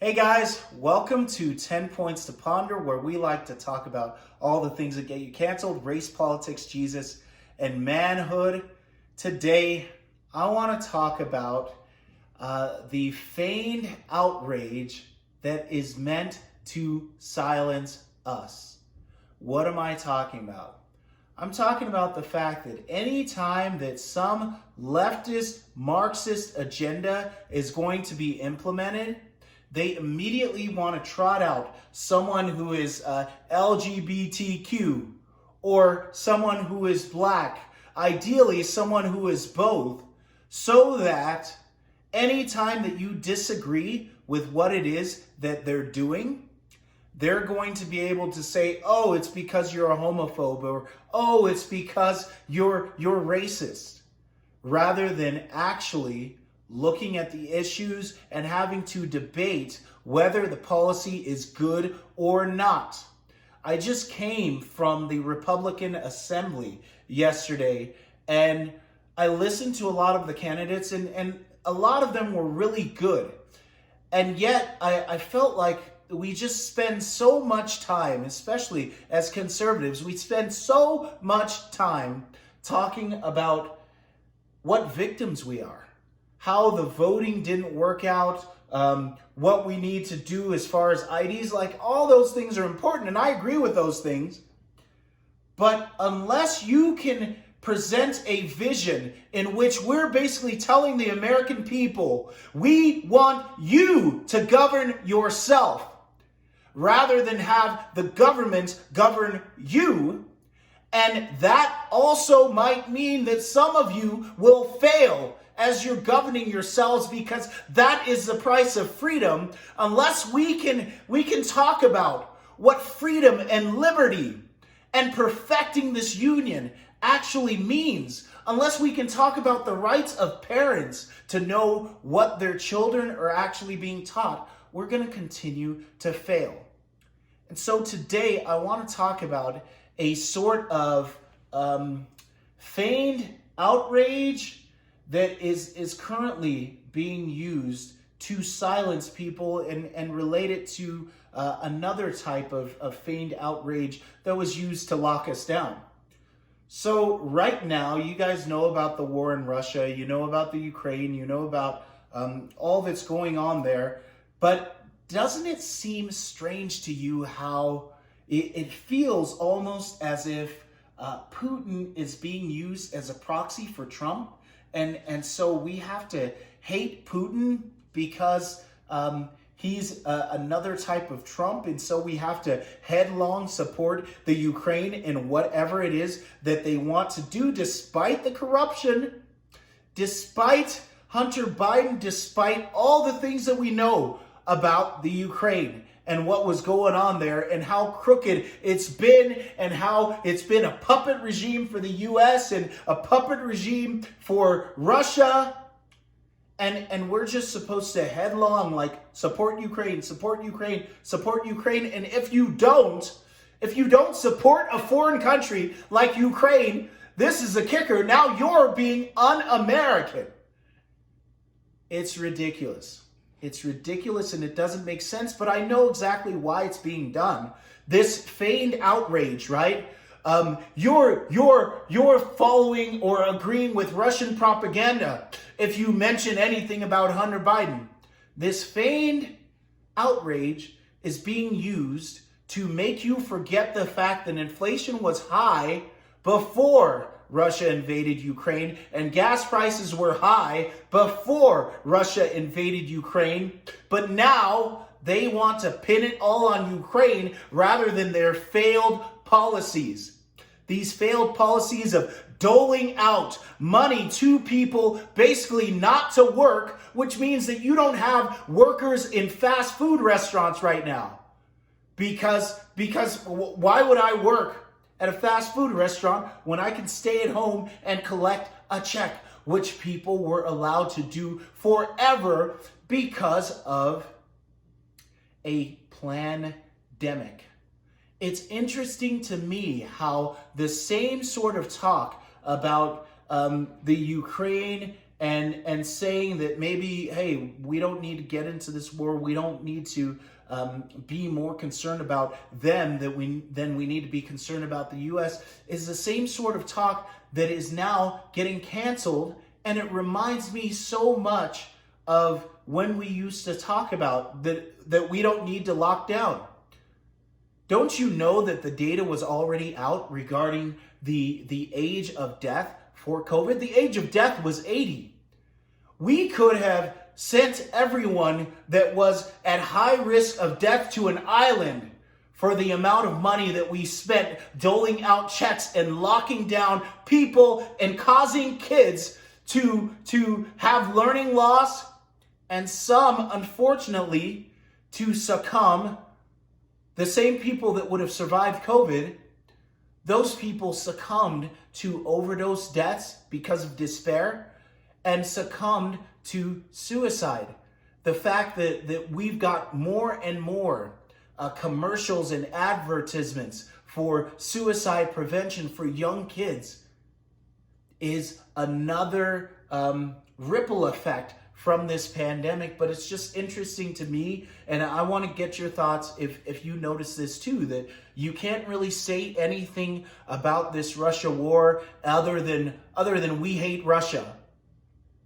Hey guys, welcome to 10 Points to Ponder, where we like to talk about all the things that get you canceled: race, politics, Jesus, and manhood. Today, I want to talk about the feigned outrage that is meant to silence us. What am I talking about? I'm talking about the fact that any time that some leftist, Marxist agenda is going to be implemented, they immediately want to trot out someone who is LGBTQ or someone who is black, ideally someone who is both, so that anytime that you disagree with what it is that they're doing, they're going to be able to say, oh, it's because you're a homophobe, or oh, it's because you're racist, rather than actually looking at the issues and having to debate whether the policy is good or not. I just came from the Republican Assembly yesterday, and I listened to a lot of the candidates, and a lot of them were really good. And yet I felt like we just spend so much time, especially as conservatives, we spend so much time talking about what victims we are, how the voting didn't work out, what we need to do as far as IDs. Like, all those things are important, and I agree with those things. But unless you can present a vision in which we're basically telling the American people, we want you to govern yourself, rather than have the government govern you. And that also might mean that some of you will fail as you're governing yourselves, because that is the price of freedom. Unless we can talk about what freedom and liberty and perfecting this union actually means, unless we can talk about the rights of parents to know what their children are actually being taught, we're going to continue to fail. And so today I want to talk about a sort of feigned outrage that is currently being used to silence people, and relate it to another type of feigned outrage that was used to lock us down. So right now, you guys know about the war in Russia, you know about the Ukraine, you know about all that's going on there. But doesn't it seem strange to you how it feels almost as if Putin is being used as a proxy for Trump? And so we have to hate Putin because he's another type of Trump, and so we have to headlong support the Ukraine in whatever it is that they want to do, despite the corruption, despite Hunter Biden, despite all the things that we know about the Ukraine and what was going on there, and how crooked it's been, and how it's been a puppet regime for the US and a puppet regime for Russia. And we're just supposed to headlong, like, support Ukraine, support Ukraine, support Ukraine. And if you don't support a foreign country like Ukraine, this is a kicker. Now you're being un-American. It's ridiculous. It's ridiculous, and it doesn't make sense, but I know exactly why it's being done. This feigned outrage, right? You're following or agreeing with Russian propaganda if you mention anything about Hunter Biden. This feigned outrage is being used to make you forget the fact that inflation was high before Russia invaded Ukraine, and gas prices were high before Russia invaded Ukraine. But now they want to pin it all on Ukraine rather than their failed policies. These failed policies of doling out money to people basically not to work, which means that you don't have workers in fast food restaurants right now. Because why would I work at a fast food restaurant when I can stay at home and collect a check, which people were allowed to do forever because of a pandemic? It's interesting to me how the same sort of talk about the Ukraine and saying that maybe, hey, we don't need to get into this war. We don't need to be more concerned about them than we need to be concerned about the U.S. is the same sort of talk that is now getting canceled. And it reminds me so much of when we used to talk about that we don't need to lock down. Don't you know that the data was already out regarding the age of death for COVID? The age of death was 80. We could have sent everyone that was at high risk of death to an island for the amount of money that we spent doling out checks and locking down people and causing kids to have learning loss, and some, unfortunately, to succumb. The same people that would have survived COVID, those people succumbed to overdose deaths because of despair and succumbed to suicide. The fact that we've got more and more commercials and advertisements for suicide prevention for young kids is another ripple effect from this pandemic. But it's just interesting to me, and I want to get your thoughts if you notice this too, that you can't really say anything about this Russia war other than we hate Russia,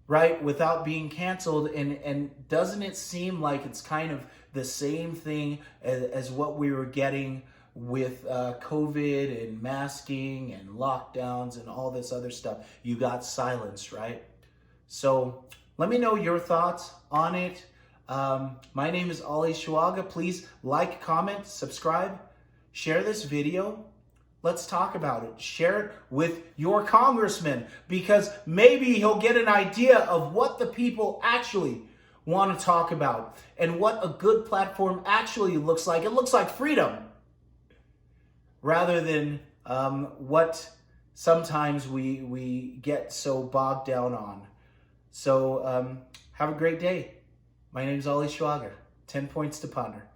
right, without being canceled. And doesn't it seem like it's kind of the same thing as what we were getting with COVID and masking and lockdowns and all this other stuff? You got silenced, right? So let me know your thoughts on it. My name is Ali Shuaga. Please like, comment, subscribe, share this video. Let's talk about it. Share it with your congressman, because maybe he'll get an idea of what the people actually want to talk about and what a good platform actually looks like. It looks like freedom rather than what sometimes we get so bogged down on. So have a great day. My name is Ali Schwager. 10 points to ponder.